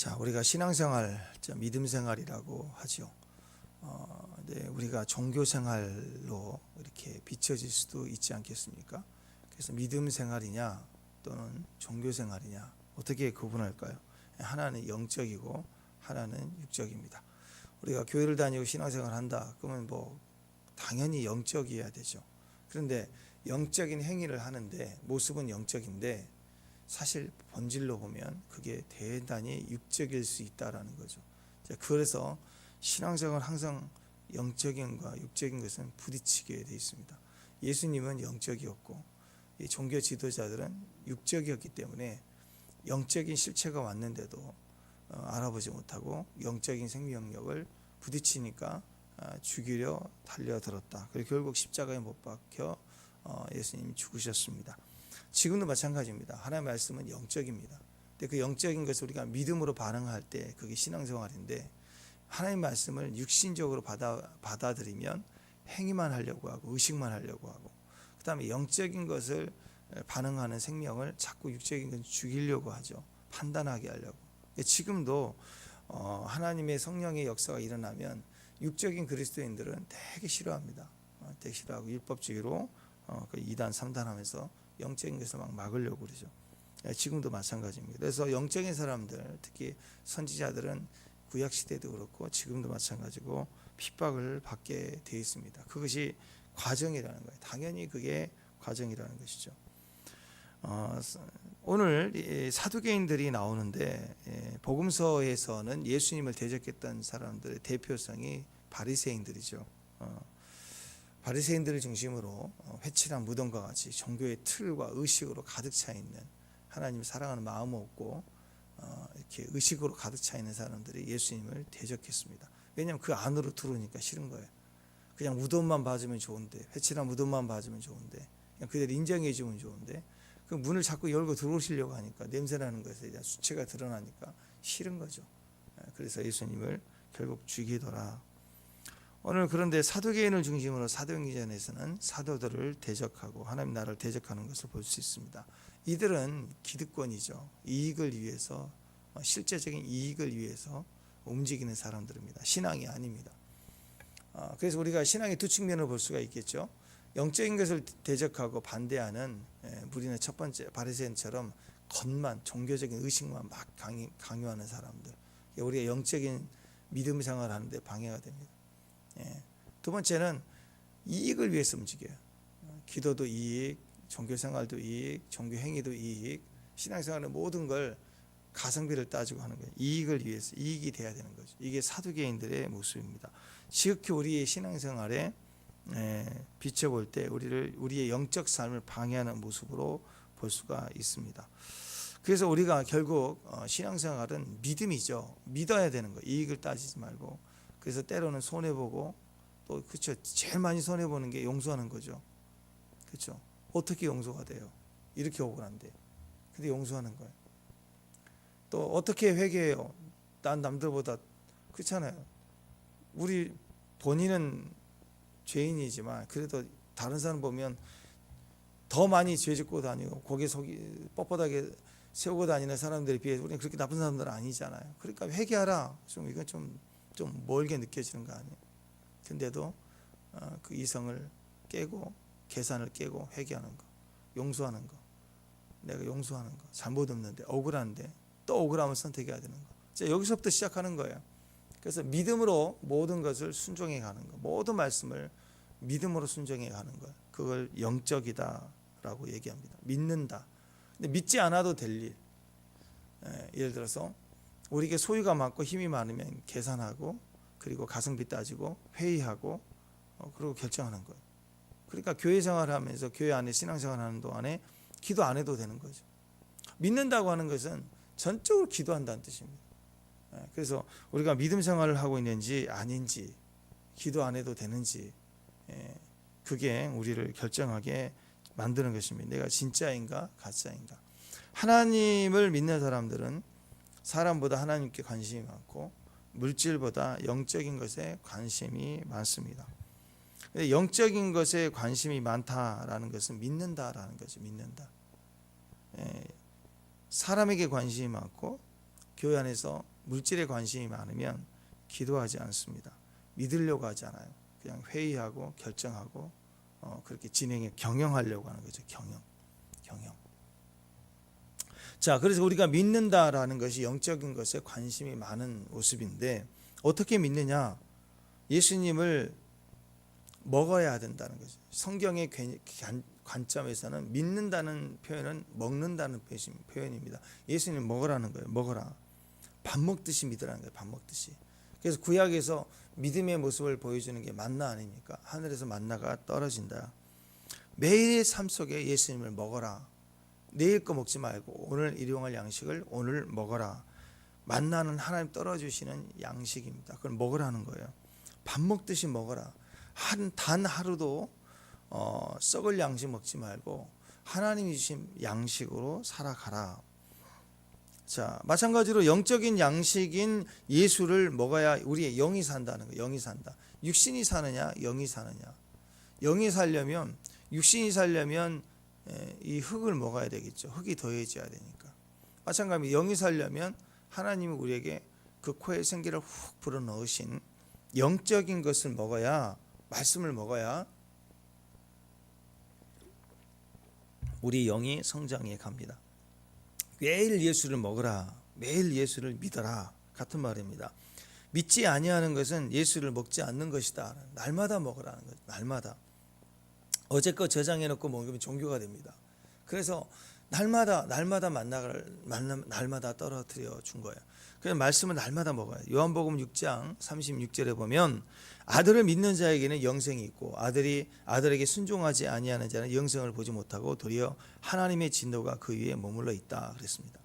자, 우리가 신앙생활, 믿음생활이라고 하죠. 네, 우리가 종교생활로 이렇게 비춰질 수도 있지 않겠습니까? 그래서 믿음생활이냐 또는 종교생활이냐 어떻게 구분할까요? 하나는 영적이고 하나는 육적입니다. 우리가 교회를 다니고 신앙생활을 한다 그러면 당연히 영적이어야 되죠. 그런데 영적인 행위를 하는데 모습은 영적인데 사실 본질로 보면 그게 대단히 육적일 수 있다라는 거죠. 그래서 신앙생활 항상 영적인과 육적인 것은 부딪히게 돼 있습니다. 예수님은 영적이었고 종교 지도자들은 육적이었기 때문에 영적인 실체가 왔는데도 알아보지 못하고 영적인 생명력을 부딪히니까 죽이려 달려들었다. 그리고 결국 십자가에 못 박혀 예수님이 죽으셨습니다. 지금도 마찬가지입니다. 하나님의 말씀은 영적입니다. 근데 그 영적인 것을 우리가 믿음으로 반응할 때 그게 신앙생활인데 하나님의 말씀을 육신적으로 받아들이면 행위만 하려고 하고 의식만 하려고 하고 그 다음에 영적인 것을 반응하는 생명을 자꾸 육적인 것을 죽이려고 하죠. 판단하게 하려고. 지금도 하나님의 성령의 역사가 일어나면 육적인 그리스도인들은 되게 싫어합니다. 되게 싫어하고 율법주의로 이단 3단 하면서 영적인 것을 막 막으려고 그러죠. 지금도 마찬가지입니다. 그래서 영적인 사람들, 특히 선지자들은 구약시대도 그렇고 지금도 마찬가지고 핍박을 받게 되어 있습니다. 그것이 과정이라는 거예요. 당연히 그게 과정이라는 것이죠. 오늘 사두개인들이 나오는데 복음서에서는 예수님을 대적했던 사람들의 대표성이 바리새인들이죠. 바리새인들을 중심으로 회칠한 무덤과 같이 종교의 틀과 의식으로 가득 차 있는 하나님을 사랑하는 마음 없고 이렇게 의식으로 가득 차 있는 사람들이 예수님을 대적했습니다. 왜냐하면 그 안으로 들어오니까 싫은 거예요. 그냥 무덤만 봐주면 좋은데, 회칠한 무덤만 봐주면 좋은데, 그냥 그들 인정해 주면 좋은데 그 문을 자꾸 열고 들어오시려고 하니까 냄새나는 것에 대한 수치가 드러나니까 싫은 거죠. 그래서 예수님을 결국 죽이더라. 오늘 그런데 사두개인을 중심으로 사도행전에서는 사도들을 대적하고 하나님 나라를 대적하는 것을 볼 수 있습니다. 이들은 기득권이죠. 이익을 위해서 실제적인 이익을 위해서 움직이는 사람들입니다. 신앙이 아닙니다. 그래서 우리가 신앙의 두 측면을 볼 수가 있겠죠. 영적인 것을 대적하고 반대하는 무리는 첫 번째 바리새인처럼 겉만 종교적인 의식만 막 강요하는 사람들. 우리가 영적인 믿음 생활을 하는데 방해가 됩니다. 두 번째는 이익을 위해서 움직여요. 기도도 이익, 종교생활도 이익, 종교행위도 이익, 신앙생활의 모든 걸 가성비를 따지고 하는 거예요. 이익을 위해서 이익이 돼야 되는 거죠. 이게 사두개인들의 모습입니다. 지극히 우리의 신앙생활에 비춰볼 때 우리의 영적 삶을 방해하는 모습으로 볼 수가 있습니다. 그래서 우리가 결국 신앙생활은 믿음이죠. 믿어야 되는 거예요. 이익을 따지지 말고. 그래서 때로는 손해보고 또 그렇죠. 제일 많이 손해보는 게 용서하는 거죠. 그렇죠. 어떻게 용서가 돼요? 이렇게 억울한데. 근데 용서하는 거예요. 또 어떻게 회개해요? 난 남들보다 그렇잖아요. 우리 본인은 죄인이지만 그래도 다른 사람 보면 더 많이 죄 짓고 다니고 고개 속이 뻣뻣하게 세우고 다니는 사람들에 비해서 우리는 그렇게 나쁜 사람들은 아니잖아요. 그러니까 회개하라. 이건 좀 멀게 느껴지는 거 아니에요. 근데도 그 이성을 깨고 계산을 깨고 회개하는 거, 용서하는 거, 내가 용서하는 거, 잘못 없는데 억울한데 또 억울함을 선택해야 되는 거. 자, 여기서부터 시작하는 거예요. 그래서 믿음으로 모든 것을 순종해 가는 거, 모든 말씀을 믿음으로 순종해 가는 거, 그걸 영적이다라고 얘기합니다. 믿는다. 근데 믿지 않아도 될 일. 예를 들어서 우리에게 소유가 많고 힘이 많으면 계산하고 그리고 가성비 따지고 회의하고 그리고 결정하는 거예요. 그러니까 교회 생활하면서 교회 안에 신앙생활하는 동안에 기도 안 해도 되는 거죠. 믿는다고 하는 것은 전적으로 기도한다는 뜻입니다. 그래서 우리가 믿음 생활을 하고 있는지 아닌지 기도 안 해도 되는지 그게 우리를 결정하게 만드는 것입니다. 내가 진짜인가 가짜인가. 하나님을 믿는 사람들은 사람보다 하나님께 관심이 많고 물질보다 영적인 것에 관심이 많습니다. 영적인 것에 관심이 많다라는 것은 믿는다라는 거죠. 믿는다. 사람에게 관심이 많고 교회 안에서 물질에 관심이 많으면 기도하지 않습니다. 믿으려고 하지 않아요. 그냥 회의하고 결정하고 그렇게 경영하려고 하는 거죠. 경영. 자, 그래서 우리가 믿는다라는 것이 영적인 것에 관심이 많은 모습인데 어떻게 믿느냐? 예수님을 먹어야 된다는 거죠. 성경의 관점에서는 믿는다는 표현은 먹는다는 표현입니다. 예수님 먹으라는 거예요. 먹어라. 밥 먹듯이 믿으라는 거예요. 밥 먹듯이. 그래서 구약에서 믿음의 모습을 보여주는 게 만나 아닙니까? 하늘에서 만나가 떨어진다. 매일의 삶 속에 예수님을 먹어라. 내일 거 먹지 말고 오늘 일용할 양식을 오늘 먹어라. 만나는 하나님 떨어주시는 양식입니다. 그걸 먹으라는 거예요. 밥 먹듯이 먹어라. 단 하루도 썩을 양식 먹지 말고 하나님이 주신 양식으로 살아가라. 자, 마찬가지로 영적인 양식인 예수를 먹어야 우리의 영이 산다는 거예요. 영이 산다. 육신이 사느냐, 영이 사느냐. 영이 살려면, 육신이 살려면 이 흙을 먹어야 되겠죠. 흙이 더해져야 되니까. 마찬가지로 영이 살려면 하나님이 우리에게 그 코에 생기를 훅 불어넣으신 영적인 것을 먹어야, 말씀을 먹어야 우리 영이 성장해 갑니다. 매일 예수를 먹으라. 매일 예수를 믿어라. 같은 말입니다. 믿지 아니하는 것은 예수를 먹지 않는 것이다. 날마다 먹으라는 거죠. 날마다. 어제껏 저장해 놓고 먹으면 종교가 됩니다. 그래서 날마다 날마다 떨어뜨려 준 거예요. 그래서 말씀은 날마다 먹어요. 요한복음 6장 36절에 보면 아들을 믿는 자에게는 영생이 있고 아들에게 순종하지 아니하는 자는 영생을 보지 못하고 도리어 하나님의 진노가 그 위에 머물러 있다 그랬습니다.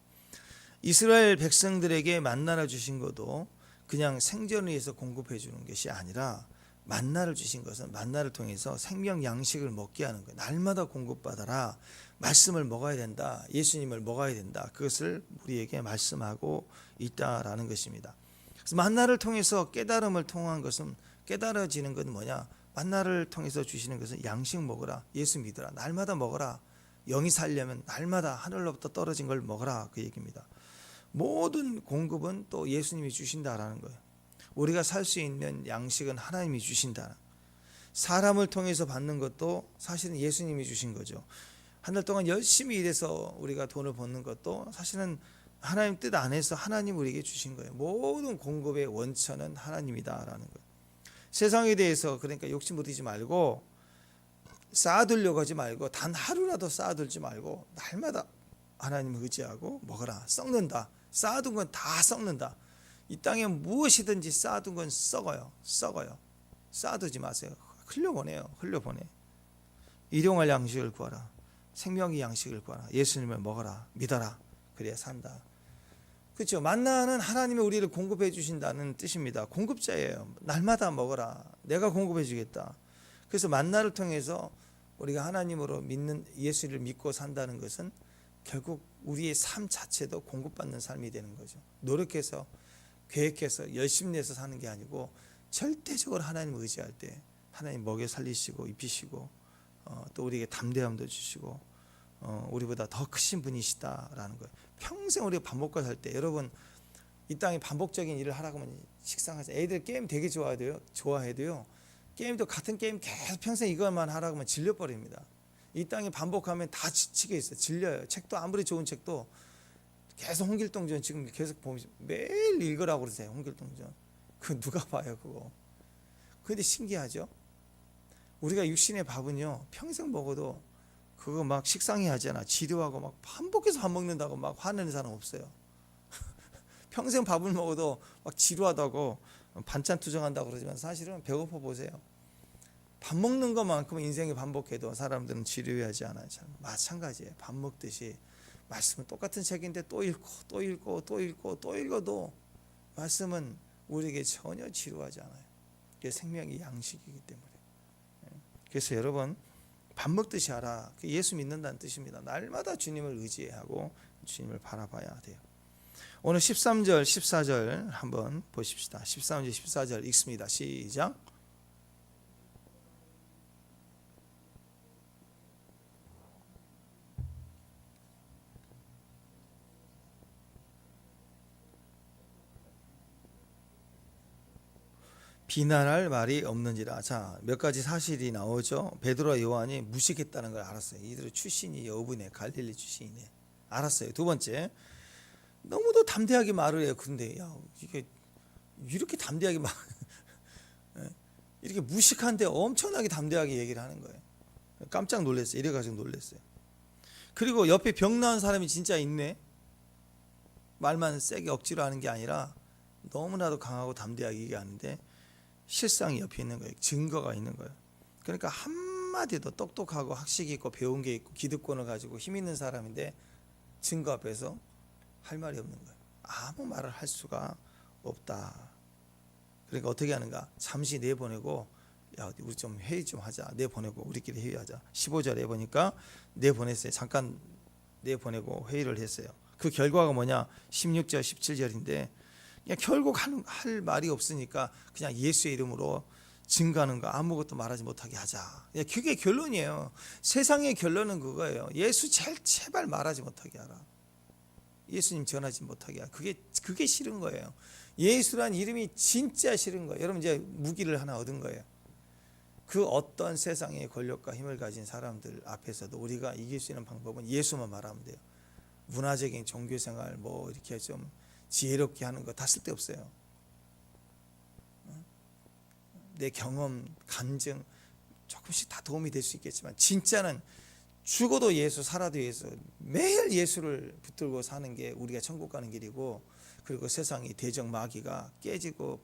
이스라엘 백성들에게 만나를 주신 것도 그냥 생존을 위해서 공급해 주는 것이 아니라 만나를 주신 것은 만나를 통해서 생명 양식을 먹게 하는 거예요. 날마다 공급받아라. 말씀을 먹어야 된다. 예수님을 먹어야 된다. 그것을 우리에게 말씀하고 있다라는 것입니다. 그래서 만나를 통해서 깨달음을 통한 것은, 깨달아지는 것은 뭐냐? 만나를 통해서 주시는 것은 양식 먹어라. 예수 믿어라. 날마다 먹어라. 영이 살려면 날마다 하늘로부터 떨어진 걸 먹어라. 그 얘기입니다. 모든 공급은 또 예수님이 주신다라는 거예요. 우리가 살 수 있는 양식은 하나님이 주신다. 사람을 통해서 받는 것도 사실은 예수님이 주신 거죠. 한 달 동안 열심히 일해서 우리가 돈을 버는 것도 사실은 하나님 뜻 안에서 하나님 우리에게 주신 거예요. 모든 공급의 원천은 하나님이다라는 거예요. 세상에 대해서 그러니까 욕심 부리지 말고 쌓아두려고 하지 말고 단 하루라도 쌓아두지 말고 날마다 하나님을 의지하고 먹어라. 썩는다. 쌓아둔 건 다 썩는다. 이 땅에 무엇이든지 쌓아둔 건 썩어요. 쌓아두지 마세요. 흘려보내요. 일용할 양식을 구하라. 생명의 양식을 구하라. 예수님을 먹어라. 믿어라. 그래야 산다. 그렇죠. 만나는 하나님이 우리를 공급해 주신다는 뜻입니다. 공급자예요. 날마다 먹어라. 내가 공급해 주겠다. 그래서 만나를 통해서 우리가 하나님으로 믿는 예수를 믿고 산다는 것은 결국 우리의 삶 자체도 공급받는 삶이 되는 거죠. 노력해서 계획해서 열심히 내서 사는 게 아니고 절대적으로 하나님을 의지할 때 하나님 먹여 살리시고 입히시고 또 우리에게 담대함도 주시고 우리보다 더 크신 분이시다라는 거예요. 평생 우리가 밥 먹고 살 때 여러분 이 땅에 반복적인 일을 하라고 하면 식상하죠. 애들 게임 되게 좋아해도요. 게임도 같은 게임 계속 평생 이것만 하라고 하면 질려버립니다. 이 땅에 반복하면 다 지치게 있어요. 질려요. 책도 아무리 좋은 책도 계속 홍길동전 지금 계속 보면 매일 읽으라고 그러세요. 홍길동전. 그 누가 봐요 그거. 근데 신기하죠. 우리가 육신의 밥은요 평생 먹어도 그거 막 식상해 하잖아. 지루하고 막 반복해서 밥 먹는다고 막 화내는 사람 없어요. 평생 밥을 먹어도 막 지루하다고 반찬 투정한다고 그러지만 사실은 배고파 보세요. 밥 먹는 것만큼 인생에 반복해도 사람들은 지루해하지 않아요. 참 마찬가지예요. 밥 먹듯이 말씀은 똑같은 책인데 또 읽어도 말씀은 우리에게 전혀 지루하지 않아요. 그게 생명의 양식이기 때문에. 그래서 여러분 밥 먹듯이 하라. 예수 믿는다는 뜻입니다. 날마다 주님을 의지하고 주님을 바라봐야 돼요. 오늘 13절 14절 한번 보십시다. 13절 14절 읽습니다. 시작. 비난할 말이 없는지라. 자, 몇 가지 사실이 나오죠. 베드로와 요한이 무식했다는 걸 알았어요. 이들의 출신이 여부네, 갈릴리 출신이네. 알았어요. 두 번째, 너무도 담대하게 말을 해요. 근데 야, 이게 이렇게 담대하게 말, 이렇게 무식한데 엄청나게 담대하게 얘기를 하는 거예요. 깜짝 놀랐어요. 이래가지고 놀랐어요. 그리고 옆에 병 나은 사람이 진짜 있네. 말만 세게 억지로 하는 게 아니라 너무나도 강하고 담대하게 얘기하는데 실상이 옆에 있는 거예요. 증거가 있는 거예요. 그러니까 한마디도 똑똑하고 학식 있고 배운 게 있고 기득권을 가지고 힘 있는 사람인데 증거 앞에서 할 말이 없는 거예요. 아무 말을 할 수가 없다. 그러니까 어떻게 하는가? 잠시 내보내고, 야, 우리 좀 회의 좀 하자. 내보내고 우리끼리 회의하자. 15절에 보니까 내보냈어요. 잠깐 내보내고 회의를 했어요. 그 결과가 뭐냐? 16절 17절인데 그냥 결국 할 말이 없으니까 그냥 예수의 이름으로 증거하는 거 아무것도 말하지 못하게 하자. 그게 결론이에요. 세상의 결론은 그거예요. 예수 제발 말하지 못하게 하라. 예수님 전하지 못하게 하라. 그게 싫은 거예요. 예수란 이름이 진짜 싫은 거예요. 여러분 이제 무기를 하나 얻은 거예요. 그 어떤 세상의 권력과 힘을 가진 사람들 앞에서도 우리가 이길 수 있는 방법은 예수만 말하면 돼요. 문화적인 종교생활 뭐 이렇게 좀 지혜롭게 하는 거 다 쓸데없어요. 내 경험, 간증 조금씩 다 도움이 될 수 있겠지만 진짜는 죽어도 예수, 살아도 예수, 매일 예수를 붙들고 사는 게 우리가 천국 가는 길이고, 그리고 세상이 대적 마귀가 깨지고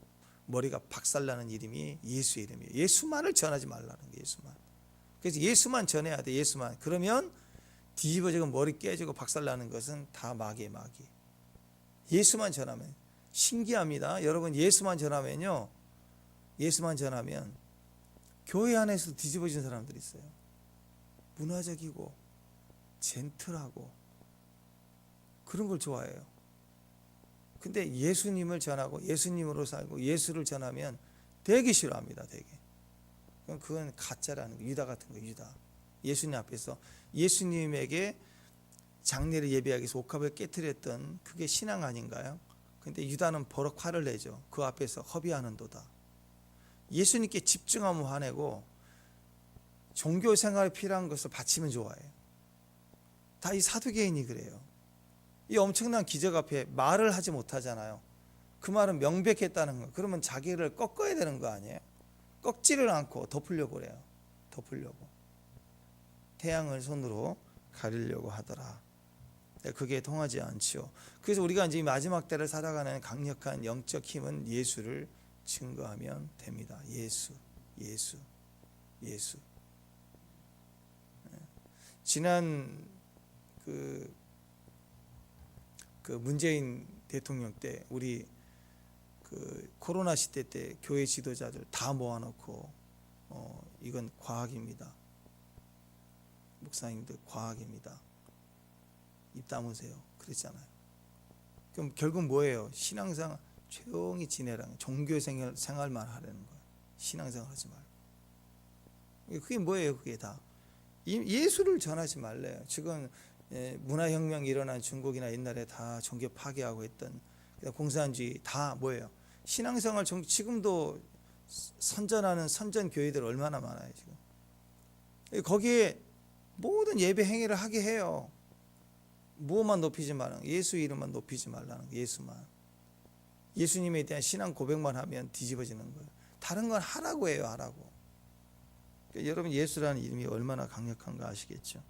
머리가 박살나는 이름이 예수의 이름이에요. 예수만을 전하지 말라는 게 예수만. 그래서 예수만 전해야 돼. 예수만. 그러면 뒤집어지고 머리 깨지고 박살나는 것은 다 마귀의 마귀. 예수만 전하면 신기합니다. 여러분 예수만 전하면요. 예수만 전하면 교회 안에서 뒤집어진 사람들이 있어요. 문화적이고 젠틀하고 그런 걸 좋아해요. 근데 예수님을 전하고 예수님으로 살고 예수를 전하면 되게 싫어합니다. 되게. 그건 가짜라는 거. 유다 같은 거. 유다. 예수님 앞에서 예수님에게 장례를 예배하기 위해서 옥합을 깨트렸던 그게 신앙 아닌가요? 근데 유다는 버럭 화를 내죠. 그 앞에서 허비하는도다. 예수님께 집중하면 화내고 종교 생활에 필요한 것을 바치면 좋아해요. 다 이 사두개인이 그래요. 이 엄청난 기적 앞에 말을 하지 못하잖아요. 그 말은 명백했다는 거. 그러면 자기를 꺾어야 되는 거 아니에요? 꺾지를 않고 덮으려고 그래요. 덮으려고. 태양을 손으로 가리려고 하더라. 그게 통하지 않죠. 그래서 우리가 이제 마지막 때를 살아가는 강력한 영적 힘은 예수를 증거하면 됩니다. 예수. 지난 그 문재인 대통령 때 우리 그 코로나 시대 때 교회 지도자들 다 모아놓고 이건 과학입니다. 목사님들 과학입니다. 입 다무세요. 그랬잖아요. 그럼 결국 뭐예요? 신앙생활 조용히 지내라는, 종교 생활만 하라는 거예요. 신앙생활 하지 말고. 그게 뭐예요? 그게 다 예수를 전하지 말래요. 지금 문화혁명이 일어난 중국이나 옛날에 다 종교 파괴하고 했던 공산주의 다 뭐예요? 신앙생활 지금도 선전하는 선전교회들 얼마나 많아요. 지금 거기에 모든 예배 행위를 하게 해요. 무엇만 높이지 말라는, 예수 이름만 높이지 말라는 거. 예수만. 예수님에 대한 신앙 고백만 하면 뒤집어지는 거예요. 다른 건 하라고 해요. 하라고. 그러니까 여러분 예수라는 이름이 얼마나 강력한가 아시겠죠?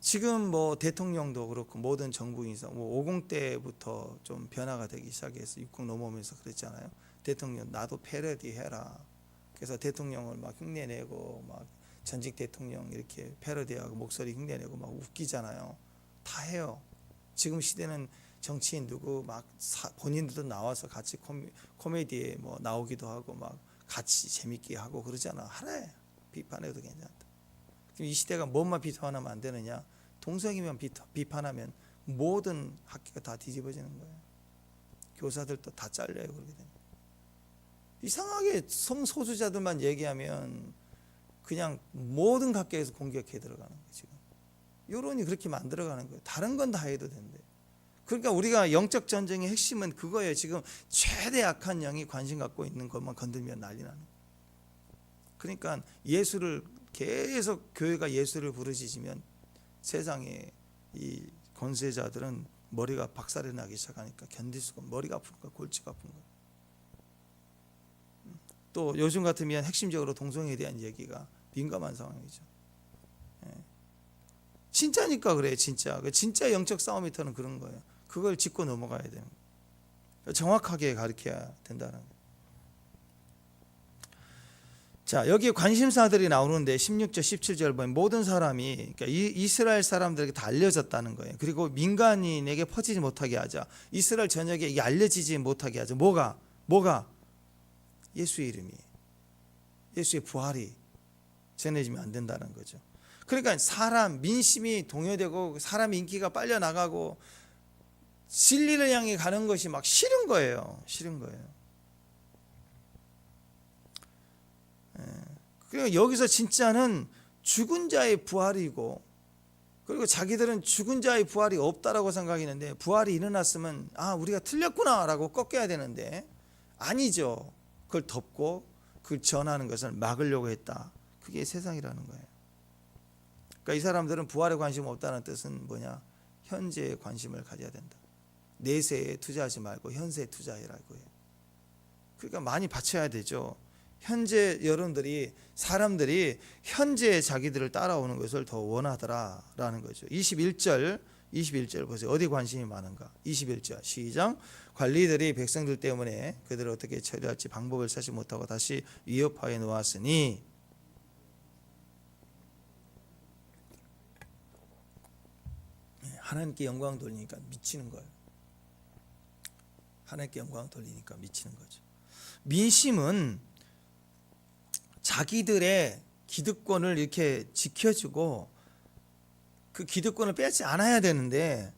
지금 뭐 대통령도 그렇고 모든 정부 인사 50 때부터 좀 변화가 되기 시작해서 60 넘어오면서 그랬잖아요. 대통령 나도 패러디 해라. 그래서 대통령을 막 흉내내고 막 전직 대통령 이렇게 패러디하고 목소리 흉내내고 막 웃기잖아요. 다 해요. 지금 시대는 정치인 누구 막 본인들도 나와서 같이 코미디에 뭐 나오기도 하고 막 같이 재밌게 하고 그러잖아. 하래. 비판해도 괜찮다. 이 시대가 뭐만 비판하면 안 되느냐? 동성이면 비판하면 모든 학교가 다 뒤집어지는 거예요. 교사들도 다 잘려요. 그렇게 되면. 이상하게 성소수자들만 얘기하면 그냥 모든 학교에서 공격해 들어가는 거예요. 지금 여론이 그렇게 만들어가는 거예요. 다른 건 다 해도 된대. 그러니까 우리가 영적 전쟁의 핵심은 그거예요. 지금 최대 악한 영이 관심 갖고 있는 것만 건들면 난리 나는 거예요. 그러니까 예수를 계속 교회가 예수를 부르짖으면 세상에 이 권세자들은 머리가 박살이 나기 시작하니까 견딜 수가 없고 머리가 아픈 거야. 골치가 아픈 거야. 또 요즘 같으면 핵심적으로 동성애에 대한 얘기가 민감한 상황이죠. 진짜니까 그래. 진짜 영적 싸움이터는 그런 거예요. 그걸 짚고 넘어가야 돼요. 정확하게 가르쳐야 된다는 거예요. 자, 여기에 관심사들이 나오는데 16절 17절 보면 모든 사람이, 그러니까 이스라엘 사람들에게 다 알려졌다는 거예요. 그리고 민간인에게 퍼지지 못하게 하자. 이스라엘 전역에 이게 알려지지 못하게 하자. 뭐가? 예수의 이름이, 예수의 부활이 전해지면 안 된다는 거죠. 그러니까 사람 민심이 동요되고 사람 인기가 빨려 나가고 진리를 향해 가는 것이 막 싫은 거예요. 그리고 여기서 진짜는 죽은 자의 부활이고, 그리고 자기들은 죽은 자의 부활이 없다라고 생각했는데 부활이 일어났으면 우리가 틀렸구나라고 꺾여야 되는데 아니죠. 그걸 덮고 그걸 전하는 것을 막으려고 했다. 그게 세상이라는 거예요. 그러니까 이 사람들은 부활에 관심 없다는 뜻은 뭐냐? 현재에 관심을 가져야 된다. 내세에 투자하지 말고 현세에 투자해라고 해요. 그러니까 많이 바쳐야 되죠. 현재 여러분들이, 사람들이 현재 자기들을 따라오는 것을 더 원하더라라는 거죠. 21절 보세요. 어디 관심이 많은가? 21절 시작. 관리들이 백성들 때문에 그들을 어떻게 처리할지 방법을 찾지 못하고 다시 위협하여 놓았으니, 하나님께 영광 돌리니까 미치는 거예요. 하나님께 영광 돌리니까 미치는 거죠. 민심은 자기들의 기득권을 이렇게 지켜주고 그 기득권을 빼지 않아야 되는데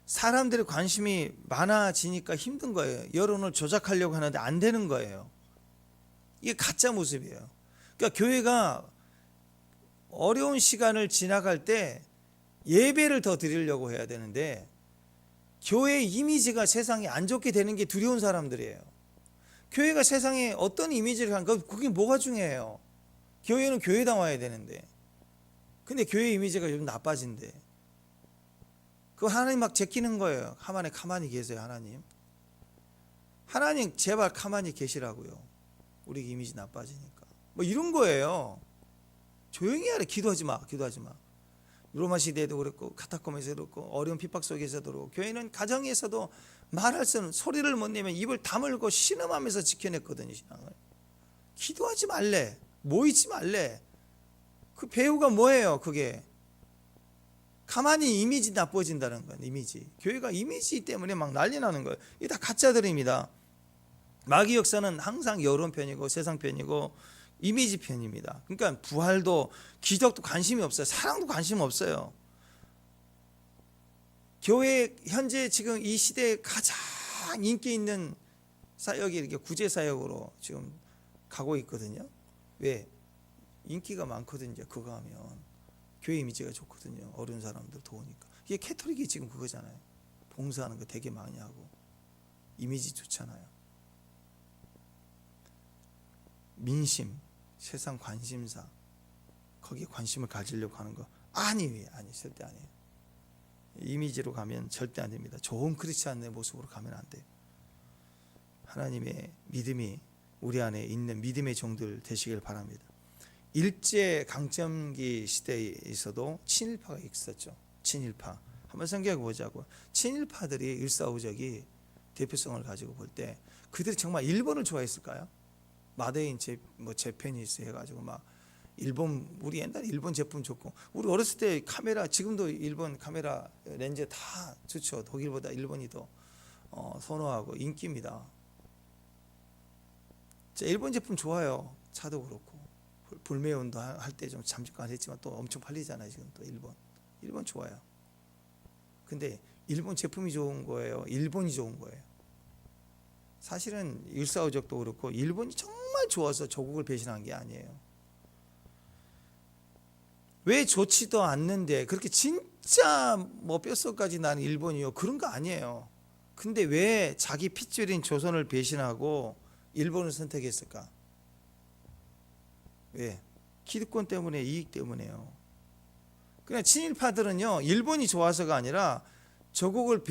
사람들의 관심이 많아지니까 힘든 거예요. 여론을 조작하려고 하는데 안 되는 거예요. 이게 가짜 모습이에요. 그러니까 교회가 어려운 시간을 지나갈 때 예배를 더 드리려고 해야 되는데 교회의 이미지가 세상에 안 좋게 되는 게 두려운 사람들이에요. 교회가 세상에 어떤 이미지를 하는 거, 그게 뭐가 중요해요? 교회는 교회당 와야 되는데, 근데 교회 이미지가 요즘 나빠진대. 그거 하나님 막 제끼는 거예요. 가만히 계세요. 하나님 제발 가만히 계시라고요. 우리 이미지 나빠지니까. 뭐 이런 거예요. 조용히 하래. 기도하지 마. 로마 시대에도 그랬고 카타콤에서도 그렇고 어려운 핍박 속에서도 그렇고, 교회는 가정에서도 말할 수는, 소리를 못 내면 입을 다물고 신음하면서 지켜냈거든요. 신앙을. 기도하지 말래. 모이지 말래. 그 배우가 뭐예요? 그게 가만히 이미지 나빠진다는 거예요. 이미지. 교회가 이미지 때문에 막 난리 나는 거예요. 이게 다 가짜들입니다. 마귀 역사는 항상 여론 편이고 세상 편이고 이미지 편입니다. 그러니까 부활도 기적도 관심이 없어요. 사랑도 관심 없어요. 교회 현재 지금 이 시대에 가장 인기 있는 사역이 이렇게 구제 사역으로 지금 가고 있거든요. 왜? 인기가 많거든요. 그거 하면 교회 이미지가 좋거든요. 어려운 사람들 도우니까. 이게 캐톨릭이 지금 그거잖아요. 봉사하는 거 되게 많이 하고 이미지 좋잖아요. 민심, 세상 관심사, 거기에 관심을 가지려고 하는 거 아니 절대 아니에요. 이미지로 가면 절대 안 됩니다. 좋은 크리스찬의 모습으로 가면 안 돼요. 하나님의 믿음이 우리 안에 있는 믿음의 종들 되시길 바랍니다. 일제 강점기 시대에 있어도 친일파가 있었죠. 친일파 한번 생각해 보자고. 친일파들이 일사후적이 대표성을 가지고 볼 때 그들이 정말 일본을 좋아했을까요? 마데인 재패니스 해가지고 막 일본, 우리 옛날에 일본 제품 좋고, 우리 어렸을 때 카메라, 지금도 일본 카메라 렌즈 다 좋죠. 독일보다 일본이 더 선호하고 인기입니다. 일본 제품 좋아요. 차도 그렇고 불매운도 할 때 좀 잠깐 했지만 또 엄청 팔리잖아요. 지금 또 일본 좋아요. 근데 일본 제품이 좋은 거예요? 일본이 좋은 거예요? 사실은 일사후적도 그렇고 일본이 정말 좋아서 조국을 배신한 게 아니에요. 왜 좋지도 않는데 그렇게 진짜 진짜 뭐 뼛속까지 나는 일본이요, 그런 거 아니에요. 근데 왜 자기 핏줄인 조선을 배신하고 일본을 선택했을까? 왜? 기득권 때문에, 이익 때문에요. 그냥 친일파들은요, 일본이 좋아서가 아니라 조국을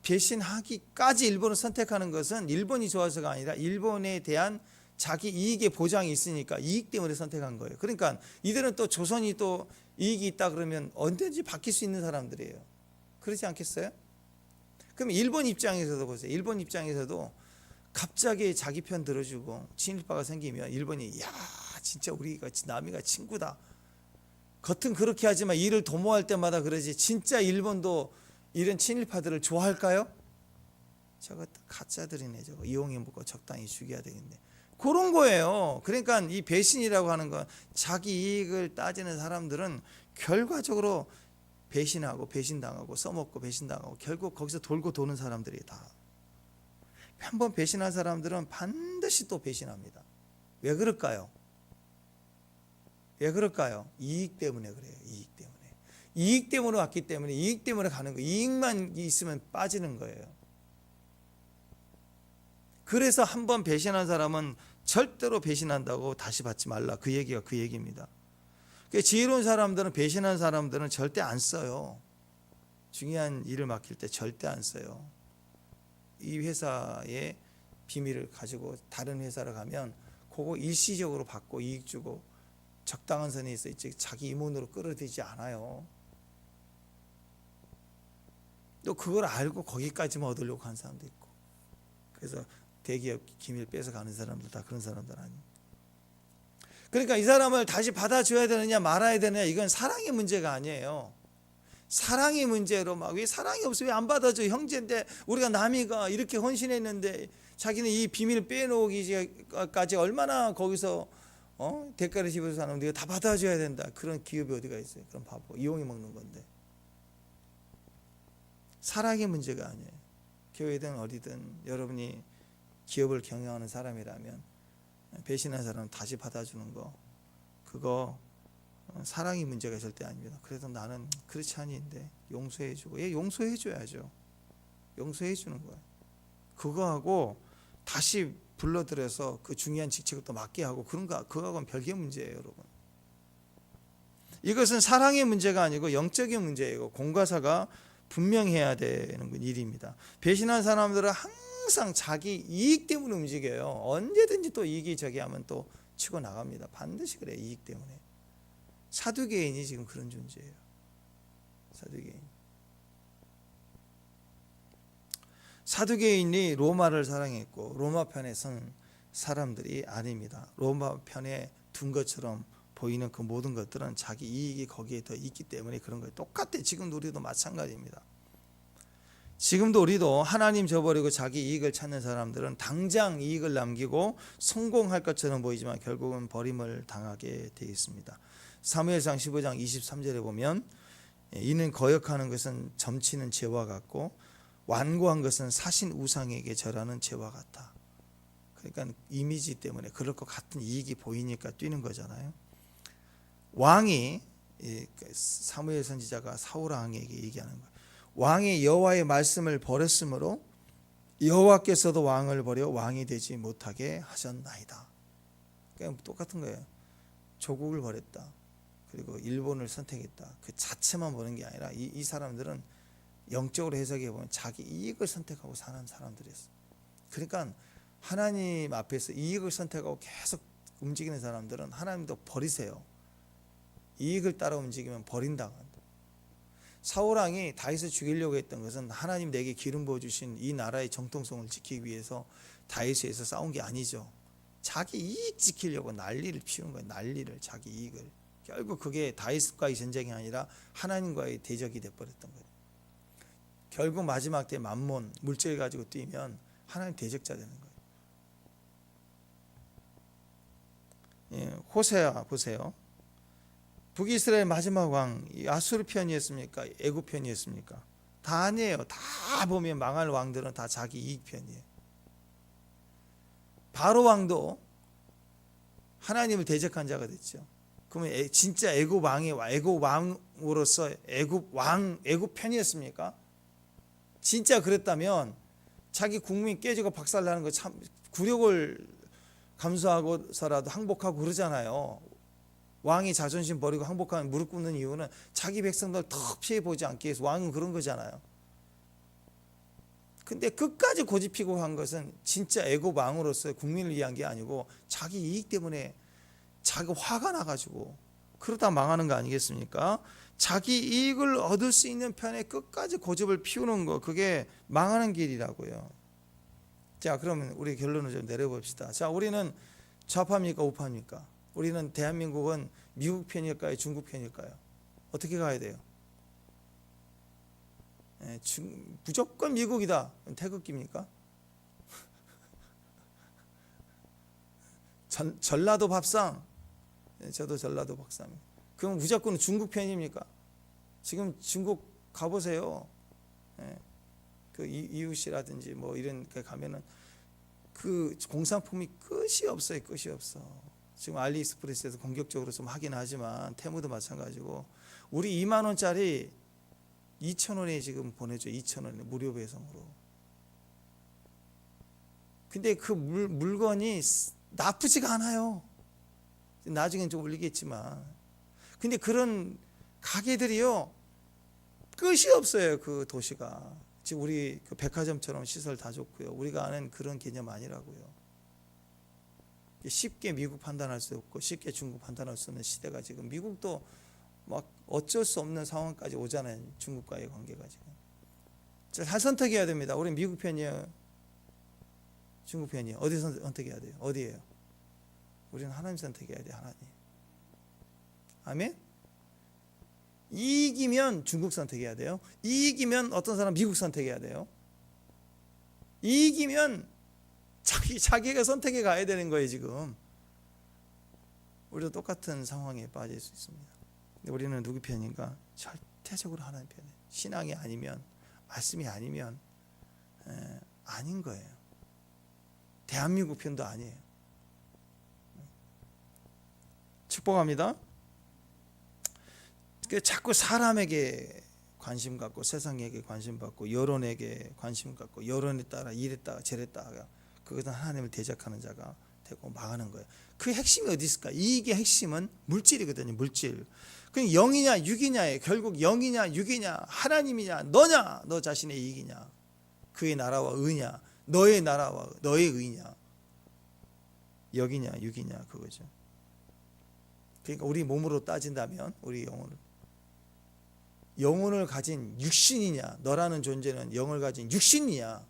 배신하기까지 일본을 선택하는 것은 일본이 좋아서가 아니라 일본에 대한 자기 이익의 보장이 있으니까, 이익 때문에 선택한 거예요. 그러니까 이들은 또 조선이 또 이익이 있다 그러면 언제든지 바뀔 수 있는 사람들이에요. 그렇지 않겠어요? 그럼 일본 입장에서도 보세요. 일본 입장에서도 갑자기 자기 편 들어주고 친일파가 생기면 일본이, 야 진짜 우리가 남이가 친구다, 겉은 그렇게 하지만 일을 도모할 때마다 그러지, 진짜 일본도 이런 친일파들을 좋아할까요? 저거 가짜들이네, 저거 이용해 먹고 적당히 죽여야 되겠네, 그런 거예요. 그러니까 이 배신이라고 하는 건, 자기 이익을 따지는 사람들은 결과적으로 배신하고 배신당하고 써먹고 배신당하고 결국 거기서 돌고 도는 사람들이 다. 한번 배신한 사람들은 반드시 또 배신합니다. 왜 그럴까요? 왜 그럴까요? 이익 때문에 그래요. 이익 때문에. 이익 때문에 왔기 때문에, 이익 때문에 가는 거예요. 이익만 있으면 빠지는 거예요. 그래서 한번 배신한 사람은 절대로 배신한다고 다시 받지 말라, 그 얘기가 그 얘기입니다. 지혜로운 사람들은, 배신한 사람들은 절대 안 써요. 중요한 일을 맡길 때 절대 안 써요. 이 회사의 비밀을 가지고 다른 회사로 가면 그거 일시적으로 받고 이익 주고 적당한 선에 있어 있지, 자기 임원으로 끌어들이지 않아요. 또 그걸 알고 거기까지만 얻으려고 하는 사람도 있고, 그래서 대기업 기밀 뺏어가는 사람들 다 그런 사람들 아니에요. 그러니까 이 사람을 다시 받아줘야 되느냐 말아야 되느냐, 이건 사랑의 문제가 아니에요. 사랑의 문제로 막, 왜 사랑이 없어, 왜 안 받아줘, 형제인데 우리가 남이가 이렇게 헌신했는데 자기는 이 비밀을 빼놓기까지 얼마나 거기서 대가를 집어서 사는, 우리가 다 받아줘야 된다, 그런 기업이 어디가 있어요. 그럼 바보, 이용해 먹는 건데. 사랑의 문제가 아니에요. 교회든 어디든 여러분이 기업을 경영하는 사람이라면 배신한 사람 다시 받아주는 거, 그거 사랑의 문제가 절대 아닙니다. 그래도 나는 그렇지 않은데 용서해주고, 용서해줘야죠. 용서해주는 거예요. 그거하고 다시 불러들여서 그 중요한 직책을 또 맡게 하고, 그거하고는 별개 문제예요, 여러분. 이것은 사랑의 문제가 아니고 영적인 문제예요. 공과사가 분명해야 되는 일입니다. 배신한 사람들은 항상 자기 이익 때문에 움직여요. 언제든지 또 이익이 저기 하면 또 치고 나갑니다. 반드시 그래요. 이익 때문에. 사두개인이 지금 그런 존재예요. 사두개인. 사두개인이 로마를 사랑했고 로마 편에 선 사람들이 아닙니다. 로마 편에 둔 것처럼 보이는 그 모든 것들은 자기 이익이 거기에 더 있기 때문에 그런 거예요. 똑같아. 지금도 우리도 마찬가지입니다. 지금도 우리도 하나님 저버리고 자기 이익을 찾는 사람들은 당장 이익을 남기고 성공할 것처럼 보이지만 결국은 버림을 당하게 되어 있습니다. 사무엘상 15장 23절에 보면, 이는 거역하는 것은 점치는 죄와 같고 완고한 것은 사신 우상에게 절하는 죄와 같다. 그러니까 이미지 때문에 그럴 것 같은 이익이 보이니까 뛰는 거잖아요. 왕이, 사무엘 선지자가 사울 왕에게 얘기하는 거예요. 왕이 여호와의 말씀을 버렸으므로 여호와께서도 왕을 버려 왕이 되지 못하게 하셨나이다. 그냥 똑같은 거예요. 조국을 버렸다, 그리고 일본을 선택했다, 그 자체만 보는 게 아니라 이 사람들은 영적으로 해석해 보면 자기 이익을 선택하고 사는 사람들이었어요. 그러니까 하나님 앞에서 이익을 선택하고 계속 움직이는 사람들은 하나님도 버리세요. 이익을 따라 움직이면 버린다고 한다. 사울 왕이 다윗을 죽이려고 했던 것은 하나님 내게 기름 부어주신 이 나라의 정통성을 지키기 위해서 다윗에 의해서 싸운 게 아니죠. 자기 이익 지키려고 난리를 피우는 거예요. 난리를, 자기 이익을. 결국 그게 다윗과의 전쟁이 아니라 하나님과의 대적이 돼버렸던 거예요. 결국 마지막 때 만몬, 물질 가지고 뛰면 하나님 대적자 되는 거예요. 호세아 보세요. 북이스라엘 마지막 왕 아수르 편이었습니까? 애굽 편이었습니까? 다 아니에요. 다 보면 망할 왕들은 다 자기 이익 편이에요. 바로 왕도 하나님을 대적한 자가 됐죠. 그러면 진짜 애굽 왕으로서 애굽 편이었습니까? 진짜 그랬다면 자기 국민 깨지고 박살나는 거 참 굴욕을 감수하고서라도 항복하고 그러잖아요. 왕이 자존심 버리고 항복하면 무릎 꿇는 이유는 자기 백성들 더 피해 보지 않기 위해서. 왕은 그런 거잖아요. 근데 끝까지 고집피고 한 것은 진짜 애굽 왕으로서 국민을 위한 게 아니고 자기 이익 때문에 자기 화가 나가지고 그러다 망하는 거 아니겠습니까? 자기 이익을 얻을 수 있는 편에 끝까지 고집을 피우는 거, 그게 망하는 길이라고요. 자, 그러면 우리 결론을 좀 내려봅시다. 자, 우리는 좌파입니까 우파입니까? 우리는 대한민국은 미국 편일까요 중국 편일까요? 어떻게 가야 돼요? 무조건 미국이다. 태극기입니까? 전라도 밥상. 저도 전라도 밥상입니다. 그럼 무조건 중국 편입니까? 지금 중국 가보세요. 그 이웃이라든지 뭐 이런 데 가면은 그 공산품이 끝이 없어요. 끝이 없어. 지금 알리익스프레스에서 공격적으로 좀 하긴 하지만 테무도 마찬가지고, 우리 2만 원짜리 2,000원에 지금 보내줘. 2,000원에 무료 배송으로. 근데 그 물건이 나쁘지가 않아요. 나중엔 좀 올리겠지만. 근데 그런 가게들이요 끝이 없어요. 그 도시가 지금 우리 그 백화점처럼 시설 다 좋고요. 우리가 아는 그런 개념 아니라고요. 쉽게 미국 판단할 수 없고 쉽게 중국 판단할 수 없는 시대가 지금, 미국도 막 어쩔 수 없는 상황까지 오잖아요. 중국과의 관계가 지금. 잘 선택해야 됩니다. 우리 미국 편이에요, 중국 편이에요? 어디 선택해야 돼요? 어디예요? 우리는 하나님 선택해야 돼요. 하나님. 아멘. 이익이면 중국 선택해야 돼요. 이익이면 어떤 사람 미국 선택해야 돼요. 이익이면 자기가 선택해 가야 되는 거예요. 지금 우리도 똑같은 상황에 빠질 수 있습니다. 근데 우리는 누구 편인가? 절대적으로 하나님 편이에요. 신앙이 아니면, 말씀이 아니면 아닌 거예요. 대한민국 편도 아니에요. 축복합니다. 자꾸 사람에게 관심 갖고, 세상에게 관심 받고, 여론에게 관심 갖고, 여론에 따라 이랬다가 저랬다가, 그것은 하나님을 대적하는 자가 되고 망하는 거예요. 그 핵심이 어디 있을까? 이익의 핵심은 물질이거든요. 물질. 그 0이냐 6이냐에 결국 0이냐 6이냐, 하나님이냐 너냐, 너 자신의 이익이냐, 그의 나라와 의냐, 너의 나라와 너의 의냐, 여기냐 6이냐, 그거죠. 그러니까 우리 몸으로 따진다면 우리 영혼을 가진 육신이냐, 너라는 존재는 영을 가진 육신이냐,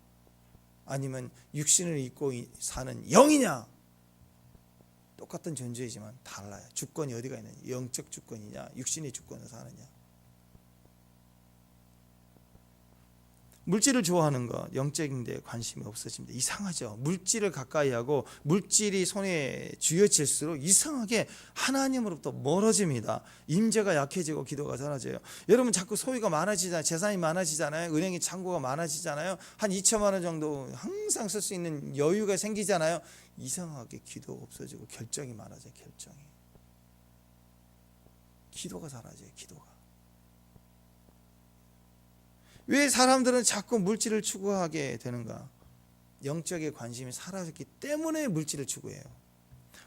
아니면 육신을 입고 사는 영이냐, 똑같은 존재이지만 달라요. 주권이 어디가 있느냐, 영적 주권이냐, 육신의 주권을 사느냐. 물질을 좋아하는 것, 영적인 데 관심이 없어집니다. 이상하죠. 물질을 가까이 하고 물질이 손에 쥐어질수록 이상하게 하나님으로부터 멀어집니다. 임재가 약해지고 기도가 사라져요. 여러분 자꾸 소유가 많아지잖아요. 재산이 많아지잖아요. 은행에 잔고가 많아지잖아요. 한 2천만 원 정도 항상 쓸 수 있는 여유가 생기잖아요. 이상하게 기도가 없어지고 결정이 많아져요. 기도가 사라져요. 기도가. 왜 사람들은 자꾸 물질을 추구하게 되는가? 영적인 관심이 사라졌기 때문에 물질을 추구해요.